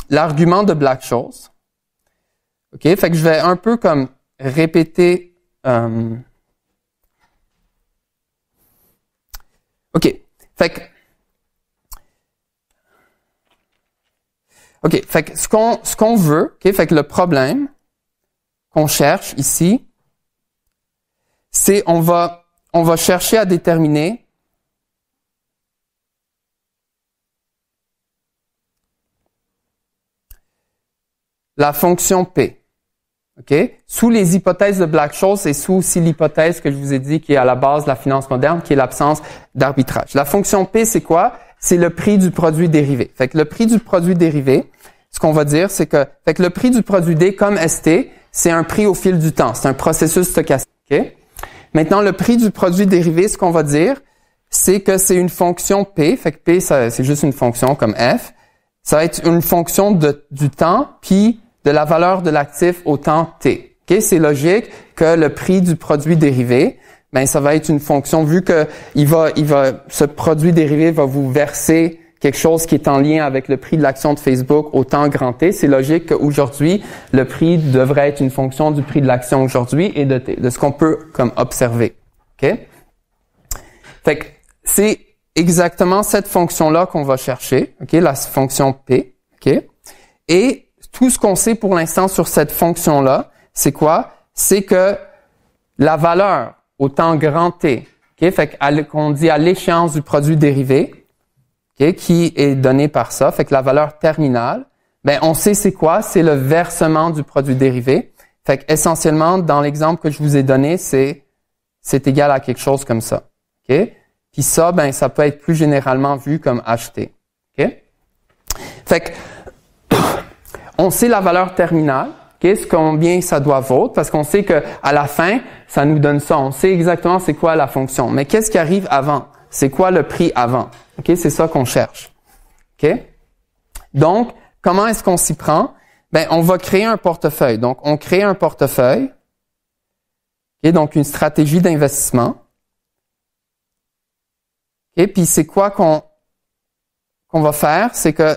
l'argument de Black-Scholes. OK? Fait que je vais un peu comme répéter. OK. Fait que ce qu'on veut, OK? Fait que le problème qu'on cherche ici, c'est on va chercher à déterminer la fonction P. OK? Sous les hypothèses de Black-Scholes et sous aussi l'hypothèse que je vous ai dit qui est à la base de la finance moderne, qui est l'absence d'arbitrage. La fonction P, c'est quoi? C'est le prix du produit dérivé. Fait que le prix du produit dérivé, ce qu'on va dire, c'est que le prix du produit D, comme ST, c'est un prix au fil du temps. C'est un processus stochastique. OK? Maintenant, le prix du produit dérivé, ce qu'on va dire, c'est que c'est une fonction P. Fait que P, c'est juste une fonction comme F. Ça va être une fonction du temps, puis de la valeur de l'actif au temps T. Okay? C'est logique que le prix du produit dérivé, ça va être une fonction, vu que ce produit dérivé va vous verser quelque chose qui est en lien avec le prix de l'action de Facebook au temps grand T, c'est logique qu'aujourd'hui, le prix devrait être une fonction du prix de l'action aujourd'hui et de T, de ce qu'on peut comme observer. OK? Fait que c'est exactement cette fonction-là qu'on va chercher, OK? La fonction P, OK? Et tout ce qu'on sait pour l'instant sur cette fonction-là, c'est quoi? C'est que la valeur au temps grand T, OK? Fait qu'on dit à l'échéance du produit dérivé, OK? Qui est donné par ça, fait que la valeur terminale, ben on sait c'est quoi? C'est le versement du produit dérivé. Fait que essentiellement, dans l'exemple que je vous ai donné, c'est égal à quelque chose comme ça, OK? Puis ça, ben ça peut être plus généralement vu comme acheté, OK? Fait que on sait la valeur terminale, OK? Combien ça doit valoir, parce qu'on sait que à la fin, ça nous donne ça. On sait exactement c'est quoi la fonction. Mais qu'est-ce qui arrive avant? C'est quoi le prix avant? OK? C'est ça qu'on cherche. OK? Donc, comment est-ce qu'on s'y prend? Ben, on va créer un portefeuille. Donc, on crée un portefeuille. OK? Donc, une stratégie d'investissement. OK? Puis, c'est quoi qu'on va faire? C'est que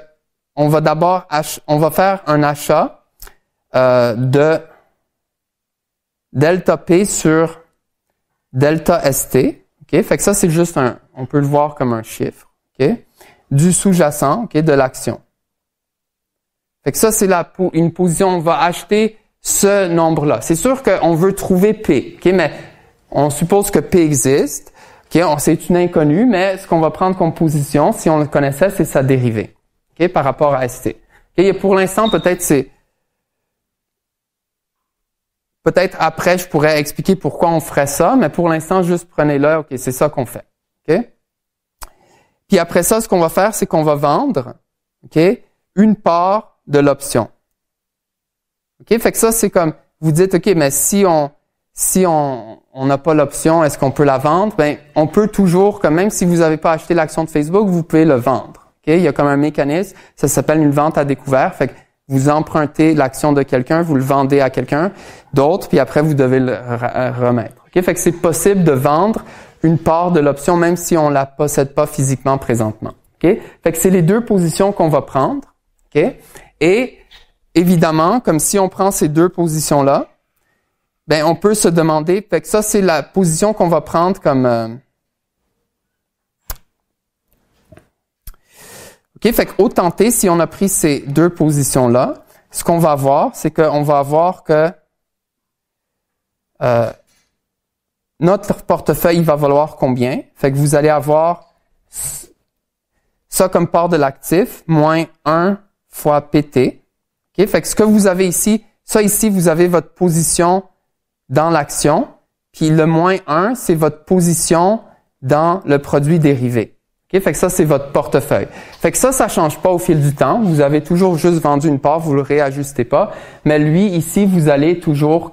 on va d'abord on va faire un achat de delta P sur delta ST. OK? Fait que ça, c'est juste on peut le voir comme un chiffre. OK? Du sous-jacent, OK? De l'action. Fait que ça, c'est une position, on va acheter ce nombre-là. C'est sûr qu'on veut trouver P, OK? Mais on suppose que P existe. OK? C'est une inconnue, mais ce qu'on va prendre comme position, si on le connaissait, c'est sa dérivée. OK? Par rapport à ST. OK? Et pour l'instant, peut-être après, je pourrais expliquer pourquoi on ferait ça, mais pour l'instant, juste prenez-le, OK, c'est ça qu'on fait. OK? Puis après ça, ce qu'on va faire, c'est qu'on va vendre, OK, une part de l'option. OK? Fait que ça, c'est comme, vous dites, OK, mais si on n'a pas l'option, est-ce qu'on peut la vendre? Ben, on peut toujours, comme même si vous n'avez pas acheté l'action de Facebook, vous pouvez le vendre. OK? Il y a comme un mécanisme, ça s'appelle une vente à découvert. Fait que vous empruntez l'action de quelqu'un, vous le vendez à quelqu'un d'autre, puis après, vous devez le remettre. OK? Fait que c'est possible de vendre une part de l'option, même si on la possède pas physiquement présentement. OK? Fait que c'est les deux positions qu'on va prendre. OK? Et évidemment, comme si on prend ces deux positions-là, ben on peut se demander, fait que ça, c'est la position qu'on va prendre comme... OK? Fait qu'au tenté, si on a pris ces deux positions-là, ce qu'on va avoir, c'est qu'on va avoir que notre portefeuille, il va valoir combien? Fait que vous allez avoir ça comme part de l'actif, moins 1 fois PT. OK? Fait que ce que vous avez ici, ça ici, vous avez votre position dans l'action, puis le moins 1, c'est votre position dans le produit dérivé. OK? Fait que ça, c'est votre portefeuille. Fait que ça change pas au fil du temps. Vous avez toujours juste vendu une part, vous le réajustez pas. Mais lui, ici, vous allez toujours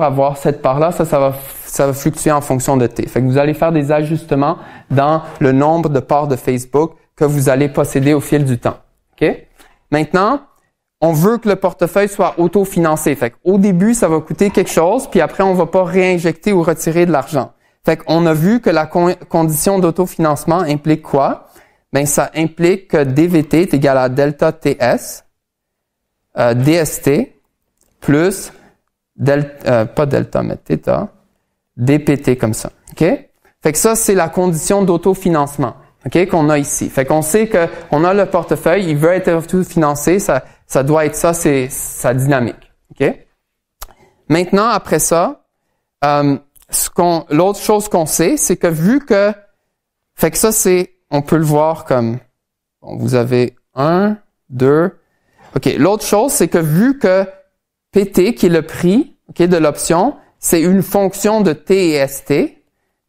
avoir cette part-là. Ça va fluctuer en fonction de T. Fait que vous allez faire des ajustements dans le nombre de parts de Facebook que vous allez posséder au fil du temps. OK? Maintenant, on veut que le portefeuille soit autofinancé. Fait qu'au début, ça va coûter quelque chose, puis après, on va pas réinjecter ou retirer de l'argent. Fait qu'on a vu que la condition d'autofinancement implique quoi? Ben, ça implique que DVT est égal à delta TS, DST, plus pas delta, mais θ, DPT comme ça. OK? Fait que ça, c'est la condition d'autofinancement. OK? Qu'on a ici. Fait qu'on sait que on a le portefeuille, il veut être autofinancé, ça doit être ça, c'est sa dynamique. OK? Maintenant, après ça, l'autre chose qu'on sait, c'est que fait que ça, on peut le voir comme, bon, vous avez 1, 2, OK. L'autre chose, c'est que vu que PT, qui est le prix, OK, de l'option, c'est une fonction de T et ST,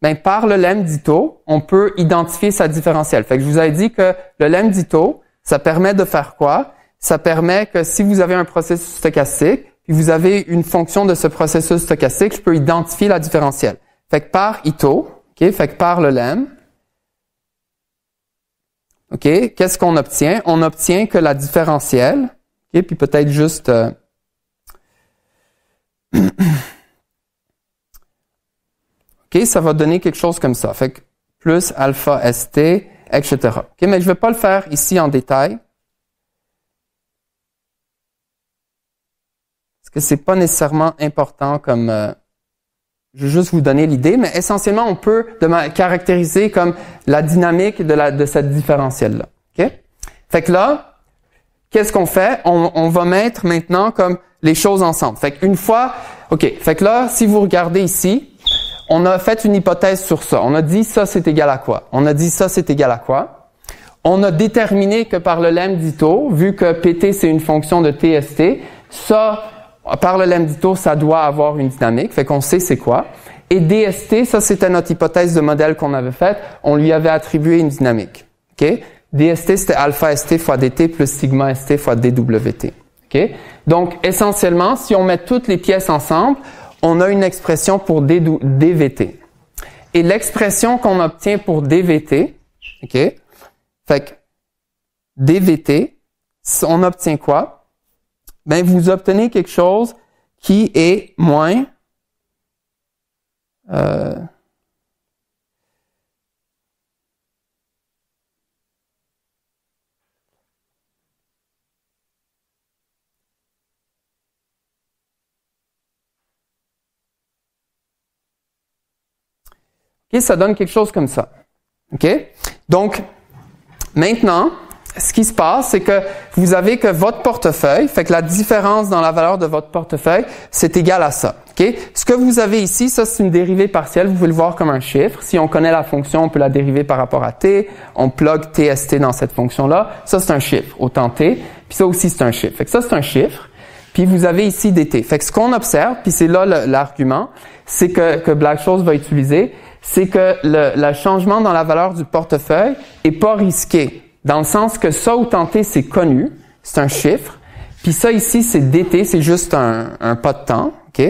ben, par le lemme d'Ito, on peut identifier sa différentielle. Fait que je vous avais dit que le lemme d'Ito, ça permet de faire quoi? Ça permet que si vous avez un processus stochastique, puis vous avez une fonction de ce processus stochastique, je peux identifier la différentielle. Fait que par Ito, OK, fait que par le lemme, OK, qu'est-ce qu'on obtient? On obtient que la différentielle, OK, puis peut-être juste... OK, ça va donner quelque chose comme ça. Fait que plus alpha ST etc. OK, mais je ne vais pas le faire ici en détail. Parce que c'est pas nécessairement important comme... je vais juste vous donner l'idée, mais essentiellement, on peut caractériser comme la dynamique de cette différentielle-là. OK? Fait que là, qu'est-ce qu'on fait? On va mettre maintenant comme les choses ensemble. Fait qu'une fois... OK, fait que là, si vous regardez ici, on a fait une hypothèse sur ça. On a dit ça, c'est égal à quoi? On a dit ça, c'est égal à quoi? On a déterminé que par le lemme d'Ito, vu que PT, c'est une fonction de TST, ça... par le lemme d'Ito, ça doit avoir une dynamique, fait qu'on sait c'est quoi. Et DST, ça c'était notre hypothèse de modèle qu'on avait faite, on lui avait attribué une dynamique. OK? DST, c'était alpha ST fois DT plus sigma ST fois DWT. OK? Donc, essentiellement, si on met toutes les pièces ensemble, on a une expression pour DVT. Et l'expression qu'on obtient pour DVT, OK? Fait que DVT, on obtient quoi? Ben, vous obtenez quelque chose qui est moins OK, ça donne quelque chose comme ça. OK? Donc, maintenant, ce qui se passe, c'est que vous avez que votre portefeuille, fait que la différence dans la valeur de votre portefeuille, c'est égal à ça. OK? Ce que vous avez ici, ça, c'est une dérivée partielle. Vous pouvez le voir comme un chiffre. Si on connaît la fonction, on peut la dériver par rapport à t. On plug TST dans cette fonction-là. Ça, c'est un chiffre, autant t. Puis ça aussi, c'est un chiffre. Fait que ça, c'est un chiffre. Puis vous avez ici dt. Fait que ce qu'on observe, puis c'est là l'argument, c'est que Black-Scholes va utiliser, c'est que le changement dans la valeur du portefeuille est pas risqué. Dans le sens que ça, autant t, c'est connu, c'est un chiffre. Puis ça ici, c'est dt, c'est juste un pas de temps, OK?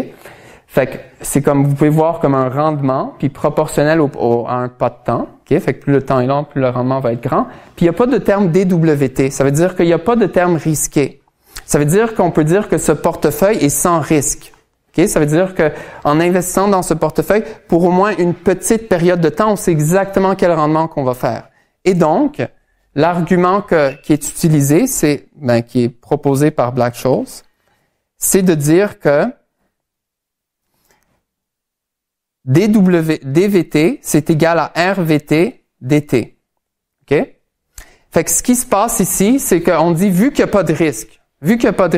Fait que c'est comme, vous pouvez voir comme un rendement, puis proportionnel à un pas de temps, OK? Fait que plus le temps est long, plus le rendement va être grand. Puis il n'y a pas de terme DWT, ça veut dire qu'il n'y a pas de terme risqué. Ça veut dire qu'on peut dire que ce portefeuille est sans risque. OK? Ça veut dire que en investissant dans ce portefeuille, pour au moins une petite période de temps, on sait exactement quel rendement qu'on va faire. Et donc, l'argument qui est utilisé, qui est proposé par Black-Scholes, c'est de dire que DVT, c'est égal à RVT dt. OK? Fait que ce qui se passe ici, c'est qu'on dit, vu qu'il n'y a pas de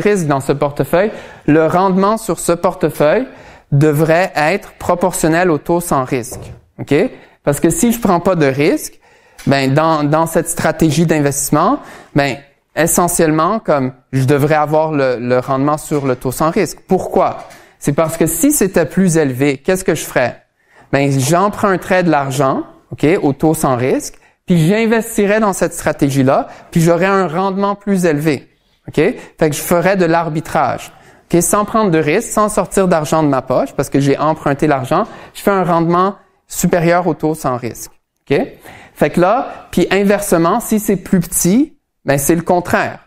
risque dans ce portefeuille, le rendement sur ce portefeuille devrait être proportionnel au taux sans risque. OK? Parce que si je prends pas de risque, dans cette stratégie d'investissement, essentiellement, comme je devrais avoir le rendement sur le taux sans risque. Pourquoi? C'est parce que si c'était plus élevé, qu'est-ce que je ferais? J'emprunterais de l'argent, OK, au taux sans risque, puis j'investirais dans cette stratégie-là, puis j'aurais un rendement plus élevé. OK? Fait que je ferais de l'arbitrage. OK? Sans prendre de risque, sans sortir d'argent de ma poche, parce que j'ai emprunté l'argent, je fais un rendement supérieur au taux sans risque. OK? Fait que là, puis inversement, si c'est plus petit, c'est le contraire.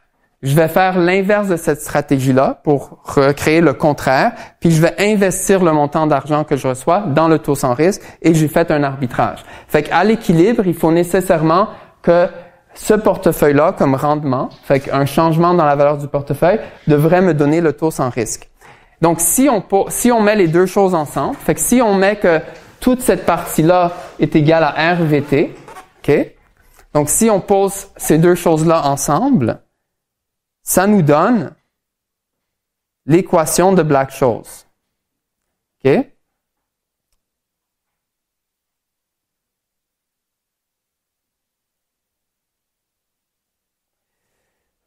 Je vais faire l'inverse de cette stratégie-là pour recréer le contraire, puis je vais investir le montant d'argent que je reçois dans le taux sans risque et j'ai fait un arbitrage. Fait qu'à l'équilibre, il faut nécessairement que ce portefeuille-là, comme rendement, fait qu'un changement dans la valeur du portefeuille devrait me donner le taux sans risque. Donc, si on met les deux choses ensemble, fait que si on met que toute cette partie-là est égale à RVT, OK? Donc, si on pose ces deux choses-là ensemble, ça nous donne l'équation de Black-Scholes. OK?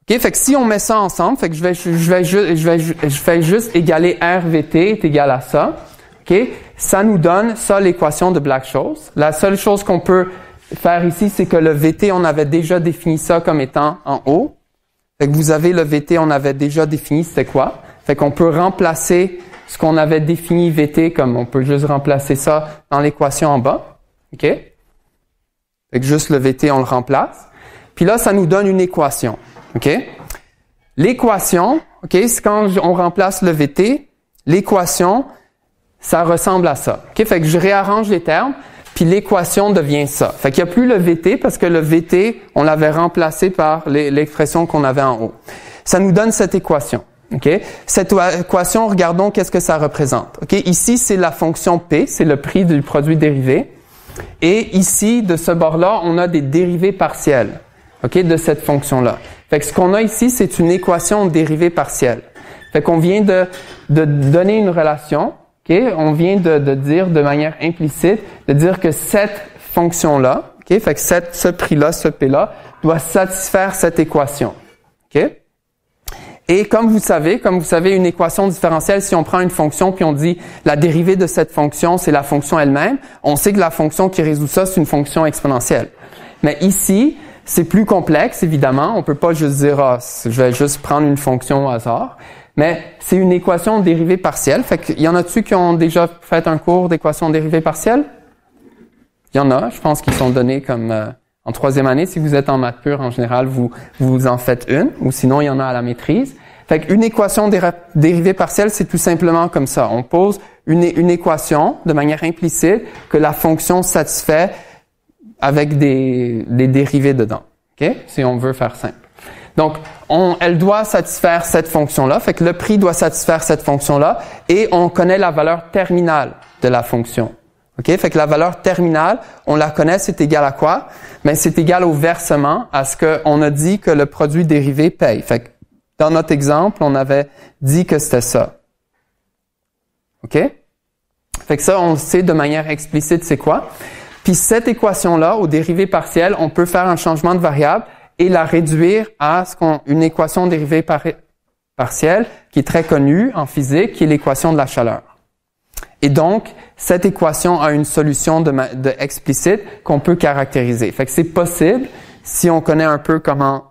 OK, fait que si on met ça ensemble, fait que je fais juste égaler RVT est égal à ça. OK? Ça nous donne ça, l'équation de Black-Scholes. La seule chose qu'on peut faire ici, c'est que le VT, on avait déjà défini ça comme étant en haut. Fait que vous avez le VT, on avait déjà défini c'était quoi. Fait qu'on peut remplacer ce qu'on avait défini VT comme on peut juste remplacer ça dans l'équation en bas. OK? Fait que juste le VT, on le remplace. Puis là, ça nous donne une équation. OK? L'équation, OK, c'est quand on remplace le VT, l'équation, ça ressemble à ça. OK? Fait que je réarrange les termes. puis l'équation devient ça. Fait qu'il n'y a plus le VT parce que le VT, on l'avait remplacé par l'expression qu'on avait en haut. Ça nous donne cette équation. Okay? Cette équation, regardons qu'est-ce que ça représente. Okay? Ici, c'est la fonction P, c'est le prix du produit dérivé. Et ici, de ce bord-là, on a des dérivés partiels, okay, de cette fonction-là. Fait que ce qu'on a ici, c'est une équation de dérivée partielle. Fait qu'on vient de donner une relation, okay? On vient de dire de manière implicite, de dire que cette fonction-là, okay? Fait que ce prix-là, ce P-là, doit satisfaire cette équation. Okay? Et comme vous savez, une équation différentielle, si on prend une fonction puis on dit la dérivée de cette fonction, c'est la fonction elle-même, on sait que la fonction qui résout ça, c'est une fonction exponentielle. Mais ici, c'est plus complexe, évidemment. On peut pas juste dire, je vais juste prendre une fonction au hasard. Mais c'est une équation de dérivée partielle. Fait qu'il y en a-tu qui ont déjà fait un cours d'équation de dérivée partielle? Il y en a. Je pense qu'ils sont donnés comme en troisième année. Si vous êtes en maths pure, en général, vous en faites une. Ou sinon, il y en a à la maîtrise. Fait qu'une équation dérivée partielle, c'est tout simplement comme ça. On pose une équation de manière implicite que la fonction satisfait avec des dérivés dedans. OK? Si on veut faire simple. Donc, elle doit satisfaire cette fonction-là. Fait que le prix doit satisfaire cette fonction-là. Et on connaît la valeur terminale de la fonction. OK? Fait que la valeur terminale, on la connaît, c'est égal à quoi? Ben, c'est égal au versement, à ce qu'on a dit que le produit dérivé paye. Fait que dans notre exemple, on avait dit que c'était ça. OK? Fait que ça, on sait de manière explicite c'est quoi. Puis cette équation-là, au dérivé partiel, on peut faire un changement de variable et la réduire à une équation dérivée partielle qui est très connue en physique, qui est l'équation de la chaleur. Et donc, cette équation a une solution de explicite qu'on peut caractériser. Fait que c'est possible, si on connaît un peu comment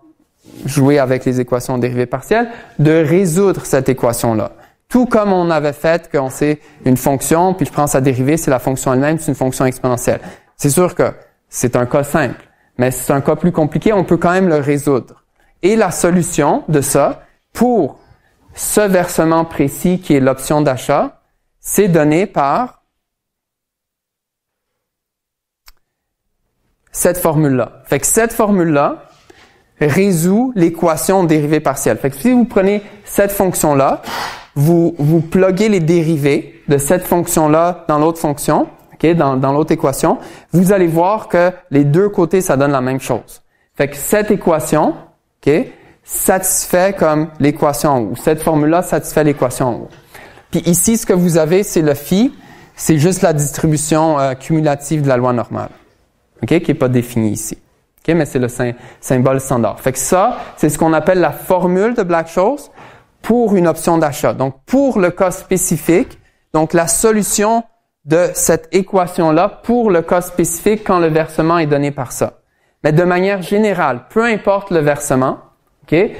jouer avec les équations dérivées partielles, de résoudre cette équation-là. Tout comme on avait fait qu'on sait une fonction, puis je prends sa dérivée, c'est la fonction elle-même, c'est une fonction exponentielle. C'est sûr que c'est un cas simple, mais si c'est un cas plus compliqué, on peut quand même le résoudre. Et la solution de ça, pour ce versement précis qui est l'option d'achat, c'est donné par cette formule-là. Fait que cette formule-là résout l'équation dérivée partielle. Fait que si vous prenez cette fonction-là, vous pluguez les dérivés de cette fonction-là dans l'autre fonction, okay, dans l'autre équation, vous allez voir que les deux côtés, ça donne la même chose. Fait que cette équation, okay, satisfait comme l'équation en haut. Cette formule-là satisfait l'équation en haut. Puis ici, ce que vous avez, c'est le phi, c'est juste la distribution cumulative de la loi normale, okay, qui est pas définie ici. Okay, mais c'est le symbole standard. Fait que ça, c'est ce qu'on appelle la formule de Black-Scholes pour une option d'achat. Donc, pour le cas spécifique, donc la solution de cette équation-là pour le cas spécifique quand le versement est donné par ça. Mais de manière générale, peu importe le versement, okay,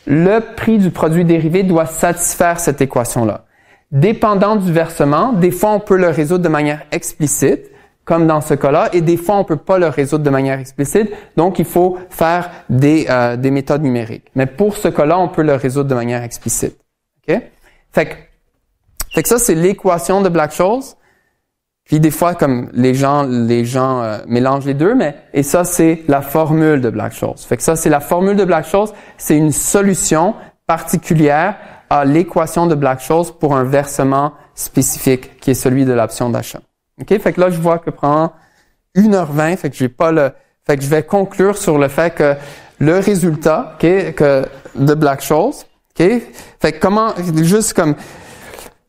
le prix du produit dérivé doit satisfaire cette équation-là. Dépendant du versement, des fois on peut le résoudre de manière explicite, comme dans ce cas-là, et des fois, on peut pas le résoudre de manière explicite, donc il faut faire des méthodes numériques. Mais pour ce cas-là, on peut le résoudre de manière explicite. OK? Fait que ça, c'est l'équation de Black-Scholes. Puis des fois, comme les gens mélangent les deux, et ça, c'est la formule de Black-Scholes. Fait que ça, c'est la formule de Black-Scholes, c'est une solution particulière à l'équation de Black-Scholes pour un versement spécifique, qui est celui de l'option d'achat. OK? Fait que là, je vois que pendant 1h20, fait que je vais conclure sur le fait que le résultat, OK, de Black-Scholes, OK? Fait que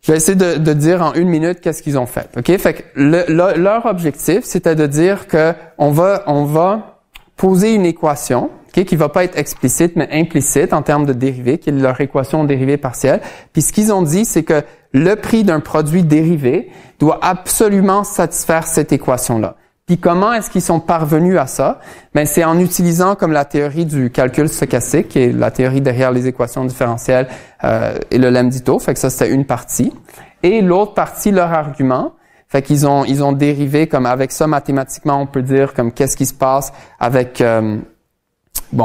je vais essayer de dire en 1 minute qu'est-ce qu'ils ont fait. OK? Fait que leur objectif, c'était de dire que on va poser une équation, OK, qui va pas être explicite, mais implicite en termes de dérivée, qui est leur équation dérivée partielle. Puis ce qu'ils ont dit, c'est que le prix d'un produit dérivé doit absolument satisfaire cette équation-là. Puis comment est-ce qu'ils sont parvenus à ça? Ben, c'est en utilisant comme la théorie du calcul stochastique, qui est la théorie derrière les équations différentielles et le lemme-dito. Fait que ça, c'était une partie. Et l'autre partie, leur argument. Fait qu'ils ont dérivé comme avec ça mathématiquement, on peut dire comme qu'est-ce qui se passe avec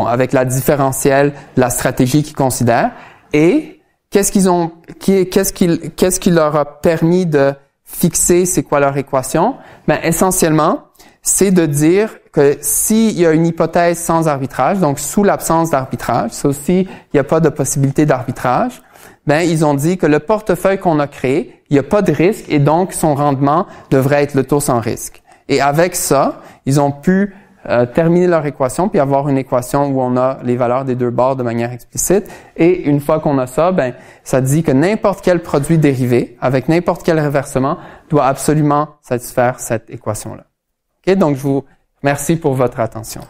avec la différentielle, la stratégie qu'ils considèrent. Et qu'est-ce qui leur a permis de fixer c'est quoi leur équation? Ben, essentiellement, c'est de dire que s'il y a une hypothèse sans arbitrage, donc sous l'absence d'arbitrage, ça aussi, il n'y a pas de possibilité d'arbitrage, ben, ils ont dit que le portefeuille qu'on a créé, il n'y a pas de risque et donc son rendement devrait être le taux sans risque. Et avec ça, ils ont pu terminer leur équation puis avoir une équation où on a les valeurs des deux bords de manière explicite. Et une fois qu'on a ça, ben, ça dit que n'importe quel produit dérivé avec n'importe quel réversement doit absolument satisfaire cette équation-là. OK? Donc, je vous remercie pour votre attention.